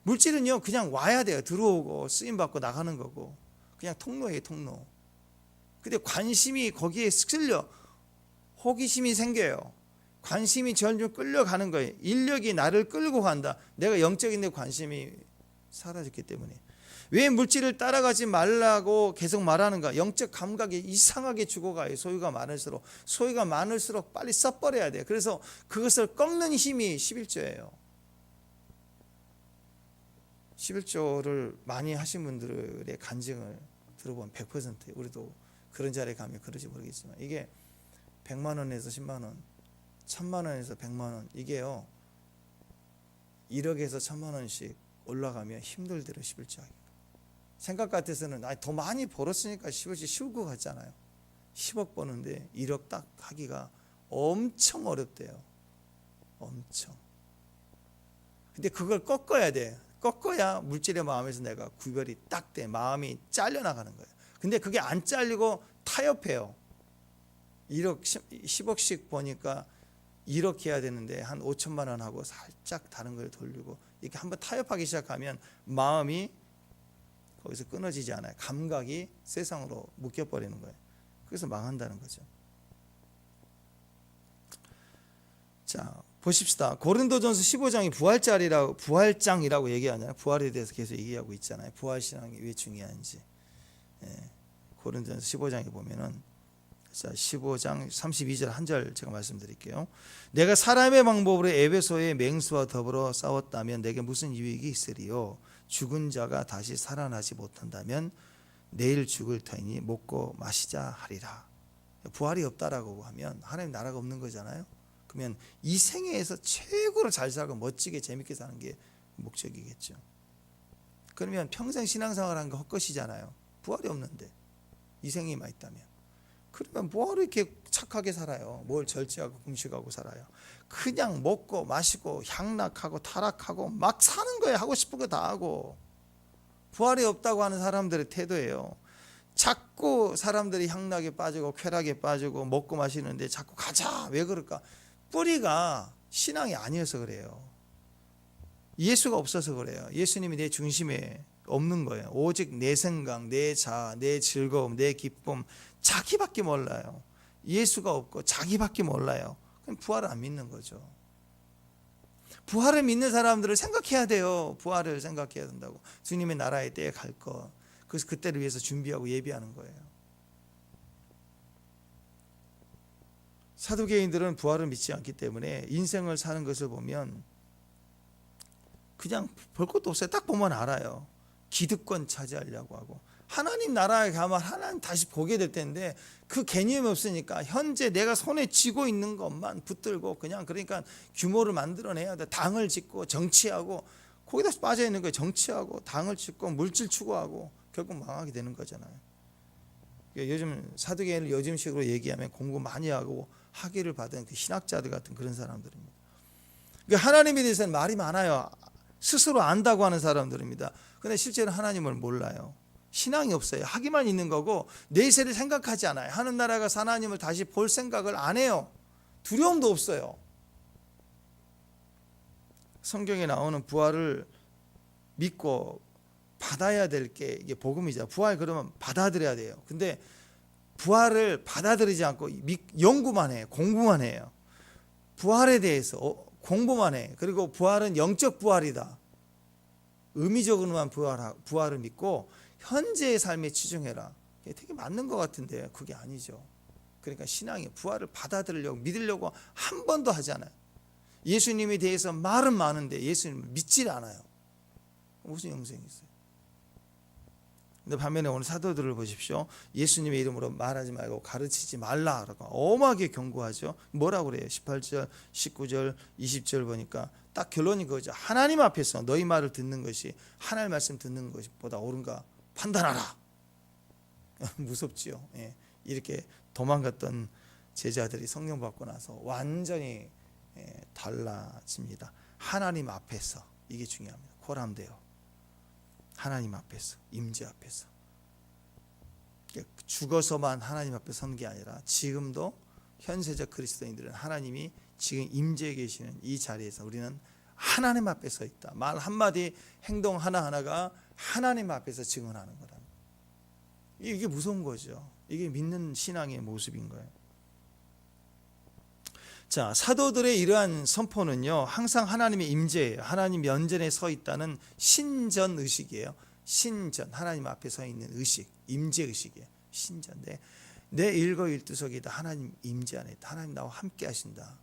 물질은요 그냥 와야 돼요. 들어오고 쓰임받고 나가는 거고, 그냥 통로예요. 통로. 근데 관심이 거기에 쓸려 호기심이 생겨요. 관심이 점점 끌려가는 거예요. 인력이 나를 끌고 간다. 내가 영적인 데 관심이 사라졌기 때문에. 왜 물질을 따라가지 말라고 계속 말하는가? 영적 감각이 이상하게 죽어가요. 소유가 많을수록 빨리 써버려야 돼요. 그래서 그것을 꺾는 힘이 11조예요. 11조를 많이 하신 분들의 간증을 들어보면 100%예요. 우리도 그런 자리에 가면 그러지 모르겠지만, 이게 100만 원에서 10만 원, 1000만 원에서 100만 원, 이게요 1억에서 1000만 원씩 올라가면 힘들대로 11조 하기. 생각 같아서는 더 많이 벌었으니까 11조 쉬울 것 같잖아요. 10억 버는데 1억 딱 하기가 엄청 어렵대요. 엄청. 근데 그걸 꺾어야 돼. 꺾어야 물질의 마음에서 내가 구별이 딱 돼. 마음이 잘려나가는 거예요. 근데 그게 안 잘리고 타협해요. 1억 10억씩 버니까 1억 해야 되는데 한 5천만 원 하고 살짝 다른 걸 돌리고 이렇게 한번 타협하기 시작하면 마음이 거기서 끊어지지 않아요. 감각이 세상으로 묶여버리는 거예요. 그래서 망한다는 거죠. 자, 보십시다. 고린도전서 15장이 부활장이라고 얘기하잖아요. 부활에 대해서 계속 얘기하고 있잖아요. 부활신앙이 왜 중요한지. 고린도전서 15장에 보면은, 자, 15장 32절 한 절 제가 말씀드릴게요. 내가 사람의 방법으로 에베소의 맹수와 더불어 싸웠다면 내게 무슨 유익이 있으리요? 죽은 자가 다시 살아나지 못한다면 내일 죽을 터이니 먹고 마시자 하리라. 부활이 없다라고 하면 하나님 나라가 없는 거잖아요. 그러면 이 생애에서 최고로 잘 살고 멋지게 재밌게 사는 게 목적이겠죠. 그러면 평생 신앙생활하는 거 헛것이잖아요. 부활이 없는데 이 생에만 있다면. 그러면 뭐하러 이렇게 착하게 살아요? 뭘 절제하고 금식하고 살아요? 그냥 먹고 마시고 향락하고 타락하고 막 사는 거예요. 하고 싶은 거 다 하고. 부활이 없다고 하는 사람들의 태도예요. 자꾸 사람들이 향락에 빠지고 쾌락에 빠지고 먹고 마시는데 자꾸 가자. 왜 그럴까? 뿌리가 신앙이 아니어서 그래요. 예수가 없어서 그래요. 예수님이 내 중심에 없는 거예요. 오직 내 생각, 내 자아, 내 즐거움, 내 기쁨, 자기밖에 몰라요. 예수가 없고 자기밖에 몰라요. 그럼 부활을 안 믿는 거죠. 부활을 믿는 사람들을 생각해야 돼요. 부활을 생각해야 된다고. 주님의 나라의 때에 갈 것. 그래서 그때를 위해서 준비하고 예비하는 거예요. 사두개인들은 부활을 믿지 않기 때문에 인생을 사는 것을 보면 그냥 볼 것도 없어요. 딱 보면 알아요. 기득권 차지하려고 하고 하나님 나라에 가면 하나님 다시 보게 될 텐데 그 개념이 없으니까 현재 내가 손에 쥐고 있는 것만 붙들고 그냥 그러니까 규모를 만들어내야 돼. 당을 짓고 정치하고 거기다 빠져 있는 거예요. 정치하고 당을 짓고 물질 추구하고 결국 망하게 되는 거잖아요. 요즘 사두개인을 요즘식으로 얘기하면 공부 많이 하고 학위를 받은 그 신학자들 같은 그런 사람들입니다. 그러니까 하나님에 대해서는 말이 많아요. 스스로 안다고 하는 사람들입니다. 그런데 실제로 하나님을 몰라요. 신앙이 없어요. 하기만 있는 거고 내세를 생각하지 않아요. 하는 나라가 하나님을 다시 볼 생각을 안 해요. 두려움도 없어요. 성경에 나오는 부활을 믿고 받아야 될 게 이게 복음이죠. 부활 그러면 받아들여야 돼요. 근데 부활을 받아들이지 않고 연구만 해요. 공부만 해요. 부활에 대해서 공부만 해. 그리고 부활은 영적 부활이다. 의미적으로만 부활을 믿고 현재의 삶에 치중해라. 되게 맞는 것 같은데 그게 아니죠. 그러니까 신앙이 부활을 받아들이려고 믿으려고 한 번도 하지 않아요. 예수님에 대해서 말은 많은데 예수님을 믿질 않아요. 무슨 영생이 있어요? 근데 반면에 오늘 사도들을 보십시오. 예수님의 이름으로 말하지 말고 가르치지 말라라고 엄하게 경고하죠. 뭐라고 그래요? 18절, 19절, 20절 보니까 딱 결론이 그거죠. 하나님 앞에서 너희 말을 듣는 것이 하나님 말씀 듣는 것보다 옳은가 판단하라. 무섭지요. 예. 이렇게 도망갔던 제자들이 성령 받고 나서 완전히 달라집니다. 하나님 앞에서 이게 중요합니다. 코람데요. 하나님 앞에서, 임재 앞에서. 죽어서만 하나님 앞에 선 게 아니라 지금도 현세적 그리스도인들은 하나님이 지금 임재해 계시는 이 자리에서 우리는 하나님 앞에 서 있다. 말 한마디, 행동 하나하나가 하나님 앞에서 증언하는 거다. 이게 무서운 거죠. 이게 믿는 신앙의 모습인 거예요. 자, 사도들의 이러한 선포는요, 항상 하나님의 임재예요. 하나님 면전에 서 있다는 신전 의식이에요. 신전, 하나님 앞에 서 있는 의식, 임재 의식이에요. 신전인데 내 일거일투석이다. 하나님 임재 안에 있다. 하나님 나와 함께 하신다.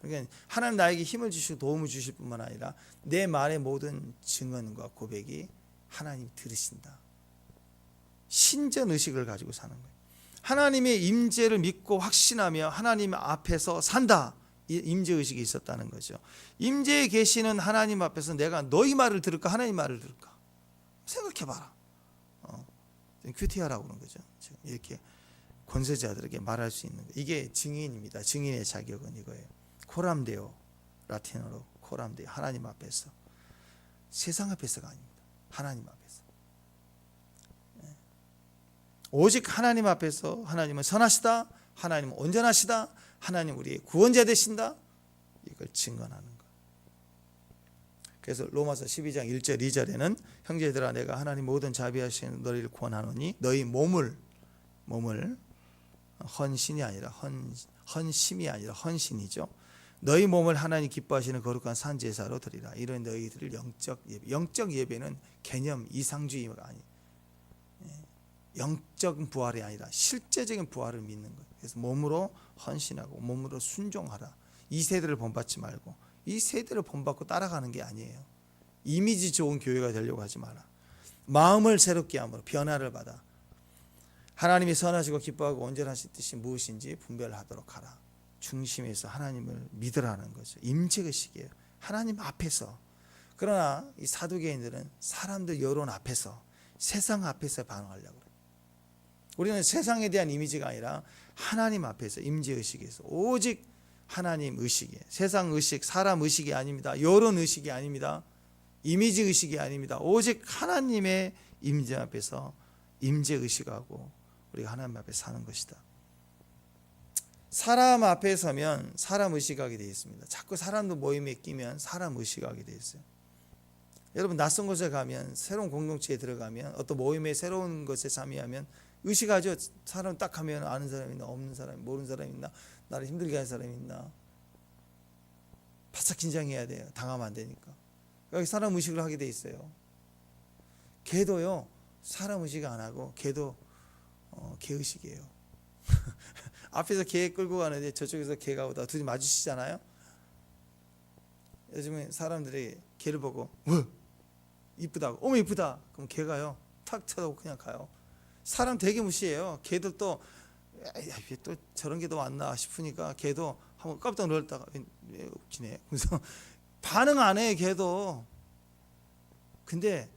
그러니까 하나님 나에게 힘을 주시고 도움을 주실 뿐만 아니라 내 말의 모든 증언과 고백이 하나님 들으신다. 신전 의식을 가지고 사는 거예요. 하나님의 임재를 믿고 확신하며 하나님 앞에서 산다. 임재 의식이 있었다는 거죠. 임재에 계시는 하나님 앞에서 내가 너희 말을 들을까 하나님 말을 들을까 생각해봐라. 큐티아라고 그러는 거죠. 이렇게 권세자들에게 말할 수 있는 거. 이게 증인입니다. 증인의 자격은 이거예요. 코람데오, 라틴어로 코람데오, 하나님 앞에서. 세상 앞에서가 아닙니다. 하나님 앞에서. 오직 하나님 앞에서 하나님은 선하시다, 하나님은 온전하시다, 하나님 우리의 구원자 되신다, 이걸 증언하는 것. 그래서 로마서 12장 1절 2절에는 형제들아 내가 하나님 모든 자비하시는 너희를 구원하노니 너희 몸을 헌신이 아니라 헌심이 아니라 헌신이죠. 너희 몸을 하나님 기뻐하시는 거룩한 산 제사로 드리라. 이런 너희들을 영적 예배는 개념 이상주의가 아니, 영적인 부활이 아니라 실제적인 부활을 믿는 거예요. 그래서 몸으로 헌신하고 몸으로 순종하라. 이 세대를 본받지 말고 이 세대를 본받고 따라가는 게 아니에요. 이미지 좋은 교회가 되려고 하지 마라. 마음을 새롭게 함으로 변화를 받아 하나님이 선하시고 기뻐하고 온전하신 뜻이 무엇인지 분별하도록 하라. 중심에서 하나님을 믿으라는 거죠. 임재의식이에요. 하나님 앞에서. 그러나 이 사두개인들은 사람들 여론 앞에서, 세상 앞에서 반응하려고 그래요. 우리는 세상에 대한 이미지가 아니라 하나님 앞에서, 임재의식에서 오직 하나님 의식이에요. 세상 의식, 사람 의식이 아닙니다. 여론 의식이 아닙니다. 이미지 의식이 아닙니다. 오직 하나님의 임재 앞에서 임재 의식하고 우리가 하나님 앞에 사는 것이다. 사람 앞에 서면 사람 의식하게 되어 있습니다. 자꾸 사람들 모임에 끼면 사람 의식하게 되어 있어요. 여러분 낯선 곳에 가면, 새로운 공동체에 들어가면, 어떤 모임에 새로운 것에 참여하면 의식하죠. 사람 딱 하면 아는 사람이 있나, 없는 사람이, 모르는 사람이 있나, 나를 힘들게 하는 사람이 있나. 바짝 긴장해야 돼요. 당하면 안 되니까. 여기 사람 의식을 하게 돼 있어요. 개도요, 사람 의식 안 하고 개도 개 의식이에요. 앞에서 개 끌고 가는데 저쪽에서 개가 오다 둘이 마주치잖아요. 요즘에 사람들이 개를 보고 이쁘다고, 어머 이쁘다, 그럼 개가요 탁 쳐다보고 그냥 가요. 사람 되게 무시해요. 개들도 또 저런 개도 왔나 싶으니까 개도 한번 깜짝 놀랐다가 왜 웃기네, 그래서 반응 안 해 개도. 근데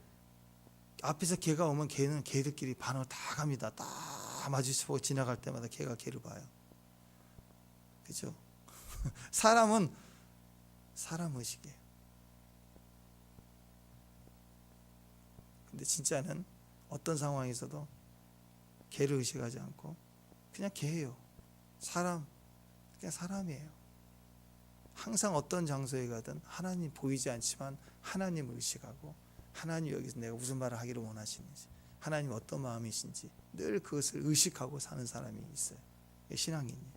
앞에서 개가 오면 개는 개들끼리 반응을 다 갑니다. 다 마주치고 지나갈 때마다 개가 개를 봐요. 그죠? 사람은 사람 의식이에요. 근데 진짜는 어떤 상황에서도 개를 의식하지 않고 그냥 개예요. 사람, 그냥 사람이에요. 항상 어떤 장소에 가든 하나님 보이지 않지만 하나님을 의식하고, 하나님 여기서 내가 무슨 말을 하기를 원하시는지, 하나님 어떤 마음이신지 늘 그것을 의식하고 사는 사람이 있어요. 신앙인이에요.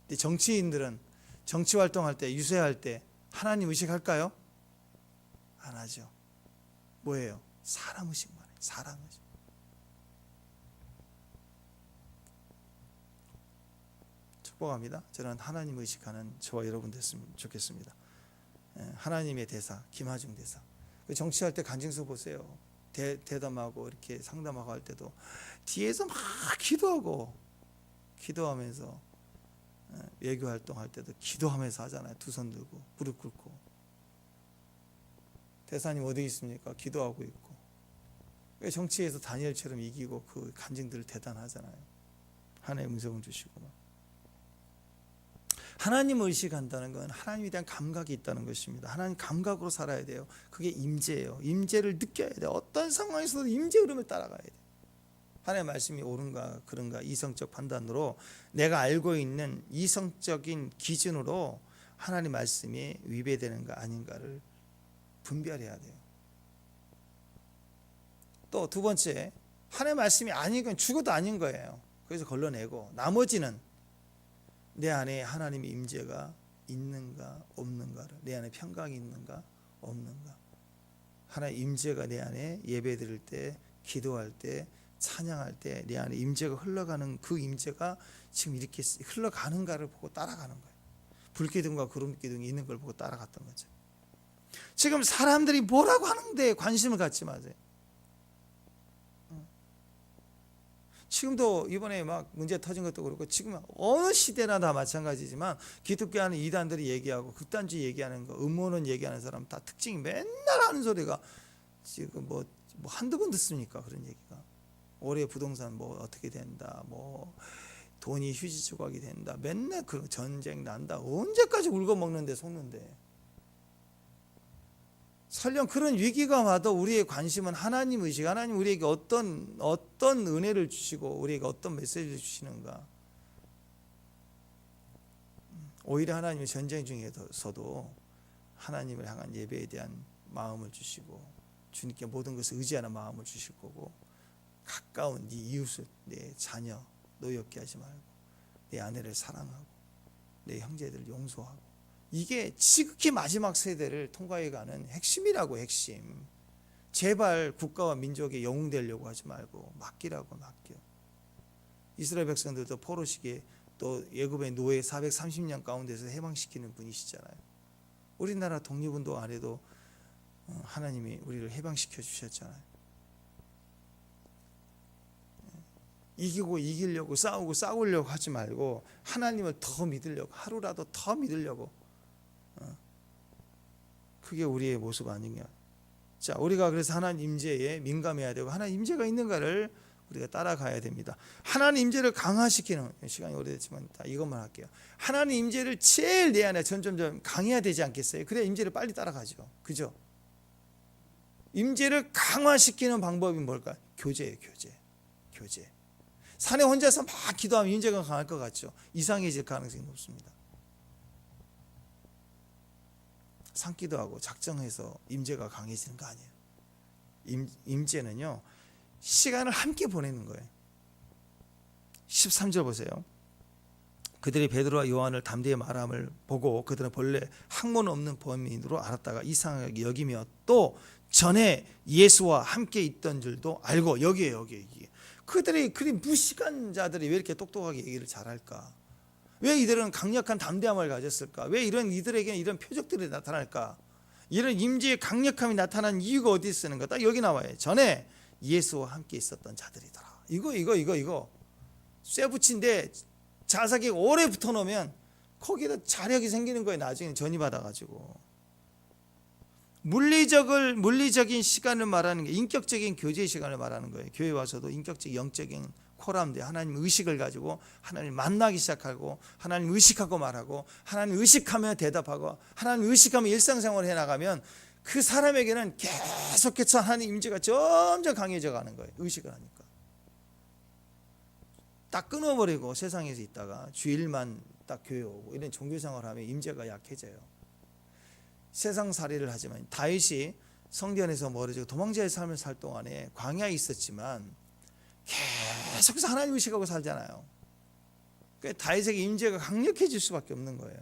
근데 정치인들은 정치 활동할 때, 유세할 때 하나님 의식할까요? 안 하죠. 뭐예요? 사람 의식만 해요. 사람 의식. 축복합니다. 저는 하나님 의식하는 저와 여러분 됐으면 좋겠습니다. 하나님의 대사, 김하중 대사. 정치할 때 간증서 보세요. 대담하고 이렇게 상담하고 할 때도 뒤에서 막 기도하면서 외교 활동할 때도 기도하면서 하잖아요. 두 손 들고 무릎 꿇고. 대사님 어디 있습니까? 기도하고 있고. 정치에서 다니엘처럼 이기고 그 간증들 대단하잖아요. 하나님의 음성을 주시고 막. 하나님을 의식한다는 건 하나님에 대한 감각이 있다는 것입니다. 하나님 감각으로 살아야 돼요. 그게 임재예요. 임재를 느껴야 돼요. 어떤 상황에서도 임재 흐름을 따라가야 돼요. 하나님의 말씀이 옳은가 그른가 이성적 판단으로, 내가 알고 있는 이성적인 기준으로 하나님 말씀이 위배되는가 아닌가를 분별해야 돼요. 또 두 번째, 하나님의 말씀이 아닌 건 죽어도 아닌 거예요. 그래서 걸러내고, 나머지는 내 안에 하나님의 임재가 있는가 없는가를, 내 안에 평강이 있는가 없는가, 하나님의 임재가 내 안에 예배드릴 때, 기도할 때, 찬양할 때 내 안에 임재가 흘러가는, 그 임재가 지금 이렇게 흘러가는가를 보고 따라가는 거예요. 불기둥과 구름기둥이 있는 걸 보고 따라갔던 거죠. 지금 사람들이 뭐라고 하는데 관심을 갖지 마세요. 지금도 이번에 막 문제 터진 것도 그렇고, 지금 어느 시대나 다 마찬가지지만 기독교 하는 이단들이 얘기하고 극단주의 얘기하는 거, 음모론 얘기하는 사람 다 특징이 맨날 하는 소리가, 지금 뭐 한두 번 듣습니까? 그런 얘기가. 올해 부동산 뭐 어떻게 된다, 뭐 돈이 휴지 조각이 된다, 맨날 그런 전쟁 난다. 언제까지 울고 먹는데 속는데. 설령 그런 위기가 와도 우리의 관심은 하나님 의식, 하나님 우리에게 어떤 은혜를 주시고 우리에게 어떤 메시지를 주시는가. 오히려 하나님의 전쟁 중에서도 하나님을 향한 예배에 대한 마음을 주시고 주님께 모든 것을 의지하는 마음을 주실 거고, 가까운 네 이웃을, 내 자녀 노엽게 하지 말고 내 아내를 사랑하고 내 형제들을 용서하고, 이게 지극히 마지막 세대를 통과해가는 핵심이라고. 핵심. 제발 국가와 민족에 영웅되려고 하지 말고 맡기라고. 맡겨. 이스라엘 백성들도 포로 시기에 또 애굽의 노예 430년 가운데서 해방시키는 분이시잖아요. 우리나라 독립운동 안 해도 하나님이 우리를 해방시켜 주셨잖아요. 이기려고 싸우려고 하지 말고 하나님을 더 믿으려고, 하루라도 더 믿으려고. 그게 우리의 모습 아닌가. 자, 우리가 그래서 하나님 임재에 민감해야 되고, 하나님 임재가 있는가를 우리가 따라가야 됩니다. 하나님 임재를 강화시키는, 시간이 오래됐지만 이것만 할게요. 하나님 임재를 제일 내 안에 점점 강해야 되지 않겠어요? 그래야 임재를 빨리 따라가죠. 그죠? 임재를 강화시키는 방법이 뭘까요? 교제예요. 교제. 산에 혼자서 막 기도하면 임재가 강할 것 같죠? 이상해질 가능성이 높습니다. 산기도하고 작정해서 임재가 강해지는 거 아니에요. 임재는요, 시간을 함께 보내는 거예요. 13절 보세요. 그들이 베드로와 요한을 담대히 말함을 보고 그들은 본래 학문 없는 범인으로 알았다가 이상하게 여기며 또 전에 예수와 함께 있던 줄도 알고. 여기에 그들이 그리 무식한 자들이 왜 이렇게 똑똑하게 얘기를 잘할까? 왜 이들은 강력한 담대함을 가졌을까? 왜 이들에게는 이런 표적들이 나타날까? 이런 임재의 강력함이 나타난 이유가 어디 쓰는 거다? 여기 나와요. 전에 예수와 함께 있었던 자들이더라. 이거 쇠 붙인데 자석이 오래 붙어 놓으면 거기다 자력이 생기는 거예요. 나중에 전이 받아가지고. 물리적인 시간을 말하는 게 인격적인 교제 시간을 말하는 거예요. 교회 와서도 인격적 영적인 코람데 하나님 의식을 가지고 하나님 만나기 시작하고, 하나님 의식하고 말하고, 하나님 의식하며 대답하고, 하나님 의식하며 일상생활을 해나가면 그 사람에게는 계속해서 하나님 임재가 점점 강해져 가는 거예요. 의식을 하니까. 딱 끊어버리고 세상에서 있다가 주일만 딱 교회 오고 이런 종교생활을 하면 임재가 약해져요. 세상살이를 하지만 다윗이 성전에서 멀어지고 도망자의 삶을 살 동안에 광야에 있었지만 계속해서 하나님 의식하고 살잖아요. 그러니까 다윗에게 임재가 강력해질 수밖에 없는 거예요.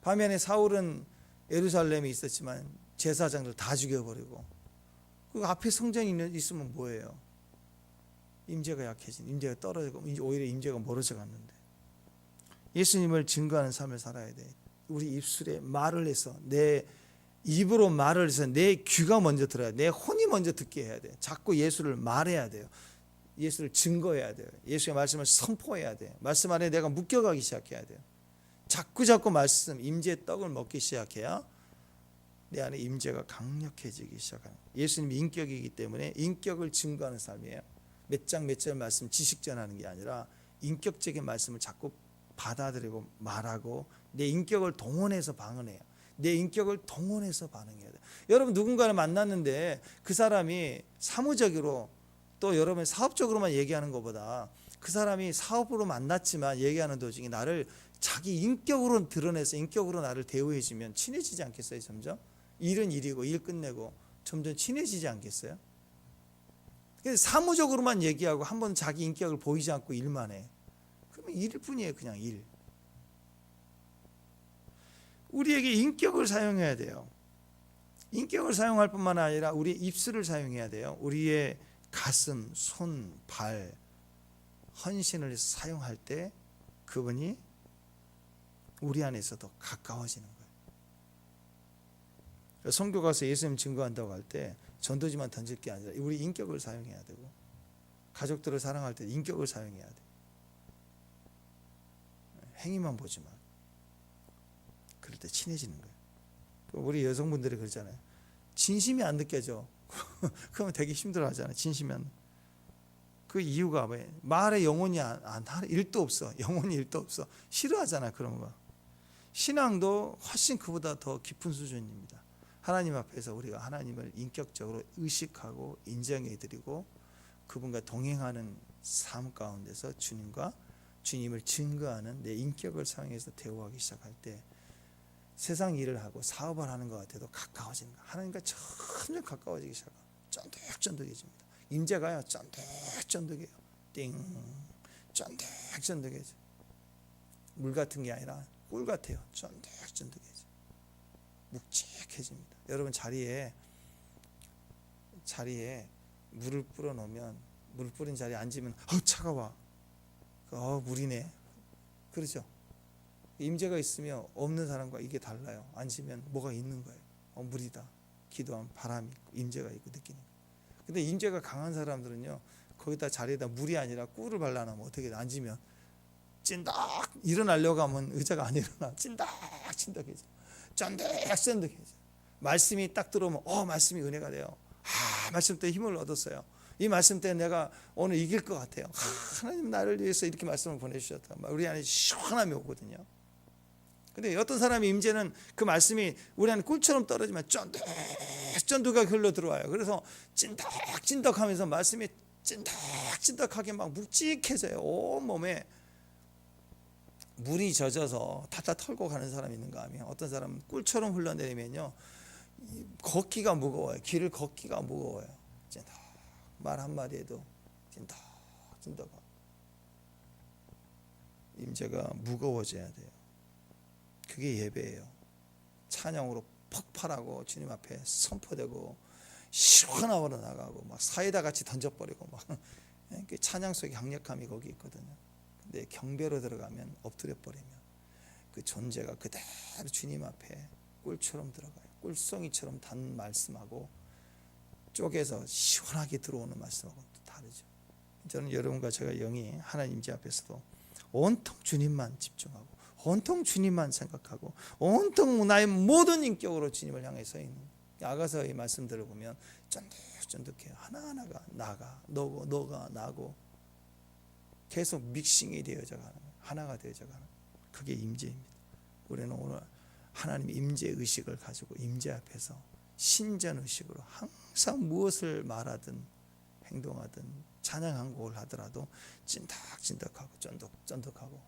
반면에 사울은 예루살렘에 있었지만 제사장들 다 죽여버리고, 그 앞에 성전이 있으면 뭐예요? 임재가 약해진, 임재가 떨어지고 오히려 임재가 멀어져 갔는데, 예수님을 증거하는 삶을 살아야 돼. 우리 입술에 말을 해서, 내 입으로 말을 해서 내 귀가 먼저 들어야 돼. 내 혼이 먼저 듣게 해야 돼. 자꾸 예수를 말해야 돼요. 예수를 증거해야 돼요. 예수의 말씀을 선포해야 돼요. 말씀 안에 내가 묶여가기 시작해야 돼요. 자꾸 말씀, 임재의 떡을 먹기 시작해야 내 안에 임재가 강력해지기 시작하는 거예요. 예수님이 인격이기 때문에 인격을 증거하는 삶이에요. 몇 장 몇 절 말씀 지식 전하는 게 아니라 인격적인 말씀을 자꾸 받아들이고 말하고 내 인격을 동원해서 방언해요. 내 인격을 동원해서 반응해야 돼요. 여러분 누군가를 만났는데 그 사람이 사무적으로, 또 여러분 사업적으로만 얘기하는 것보다 그 사람이 사업으로 만났지만 얘기하는 도중에 나를 자기 인격으로 드러내서 인격으로 나를 대우해주면 친해지지 않겠어요? 점점 일은 일이고 일 끝내고 점점 친해지지 않겠어요? 사무적으로만 얘기하고 한 번 자기 인격을 보이지 않고 일만 해. 그러면 일일 뿐이에요. 그냥 일. 우리에게 인격을 사용해야 돼요. 인격을 사용할 뿐만 아니라 우리의 입술을 사용해야 돼요. 우리의 가슴, 손, 발, 헌신을 사용할 때 그분이 우리 안에서 더 가까워지는 거예요. 선교 가서 예수님 증거한다고 할 때 전도지만 던질 게 아니라 우리 인격을 사용해야 되고, 가족들을 사랑할 때 인격을 사용해야 돼. 행위만 보지 마. 그럴 때 친해지는 거예요. 우리 여성분들이 그러잖아요. 진심이 안 느껴져. 그러면 되게 힘들어하잖아요. 진심이 안. 그 이유가 왜? 말에 영혼이 안 일도 없어. 영혼이 일도 없어. 싫어하잖아 그런 거. 신앙도 훨씬 그보다 더 깊은 수준입니다. 하나님 앞에서 우리가 하나님을 인격적으로 의식하고 인정해 드리고 그분과 동행하는 삶 가운데서 주님을 증거하는 내 인격을 사용해서 대화하기 시작할 때 세상 일을 하고 사업을 하는 것 같아도 가까워지는 거야. 하나님과 점점 가까워지기 시작하고 쫀득쫀득해집니다. 임재가요 쫀득쫀득해요. 쫀득쫀득해져. 물 같은 게 아니라 꿀 같아요. 쫀득쫀득해져. 묵직해집니다. 여러분 자리에 물을 뿌려 놓으면 물 뿌린 자리에 앉으면 차가워. 물이네. 그렇죠? 임재가 있으면 없는 사람과 이게 달라요. 앉으면 뭐가 있는 거예요. 물이다. 기도하면 바람이 있고 임재가 있고 느끼는 거예요. 근데 임재가 강한 사람들은요, 거기다 자리에다 물이 아니라 꿀을 발라놓으면 어떻게 돼? 앉으면 찐득 일어나려고 하면 의자가 안 일어나. 찐득찐득해져. 쫀득쫀득해져. 말씀이 딱 들어오면 말씀이 은혜가 돼요. 말씀 때문에 힘을 얻었어요. 이 말씀 때문에 내가 오늘 이길 것 같아요. 하나님 나를 위해서 이렇게 말씀을 보내주셨다. 우리 안에 시원함이 오거든요. 근데 어떤 사람이 임재는 그 말씀이 우리 안에 꿀처럼 떨어지면 쫀득쫀득하게 흘러 들어와요. 그래서 찐득찐득하면서 말씀이 찐득찐득하게 막 묵직해져요. 온 몸에 물이 젖어서 타타 털고 가는 사람이 있는가 하면 어떤 사람은 꿀처럼 흘러내리면요 걷기가 무거워요. 길을 걷기가 무거워요. 말 한마디에도 찐득찐득하고 임재가 무거워져야 돼요. 그게 예배예요. 찬양으로 폭발하고 주님 앞에 선포되고 시원하게 나가고 막 사이다 같이 던져버리고 막 찬양 속에 강력함이 거기 있거든요. 근데 경배로 들어가면 엎드려 버리면 그 존재가 그대로 주님 앞에 꿀처럼 들어가요. 꿀송이처럼 단 말씀하고 쪼개서 시원하게 들어오는 말씀하고는 또 다르죠. 저는 여러분과 제가 영이 하나님 임재 앞에서도 온통 주님만 집중하고 온통 주님만 생각하고 온통 나의 모든 인격으로 주님을 향해 서 있는 아가서의 말씀들을 보면 쫀득쫀득해요. 하나하나가 나가 너고 너가 나고 계속 믹싱이 되어져 가는 거예요. 하나가 되어져 가는 거예요. 그게 임재입니다. 우리는 오늘 하나님 임재 의식을 가지고 임재 앞에서 신전 의식으로 항상 무엇을 말하든 행동하든 찬양 한 곡을 하더라도 찐득찐득하고 쫀득쫀득하고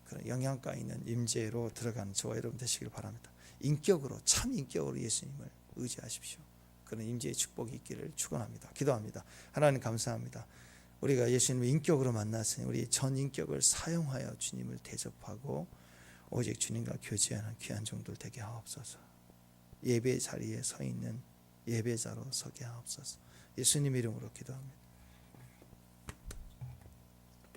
그런 영양가 있는 임재로 들어가는 저와 여러분 되시길 바랍니다. 인격으로 참 인격으로 예수님을 의지하십시오. 그런 임재의 축복이 있기를 축원합니다. 기도합니다. 하나님 감사합니다. 우리가 예수님을 인격으로 만났으니 우리 전 인격을 사용하여 주님을 대접하고 오직 주님과 교제하는 귀한 종들 되게 하옵소서. 예배 자리에 서 있는 예배자로 서게 하옵소서. 예수님 이름으로 기도합니다.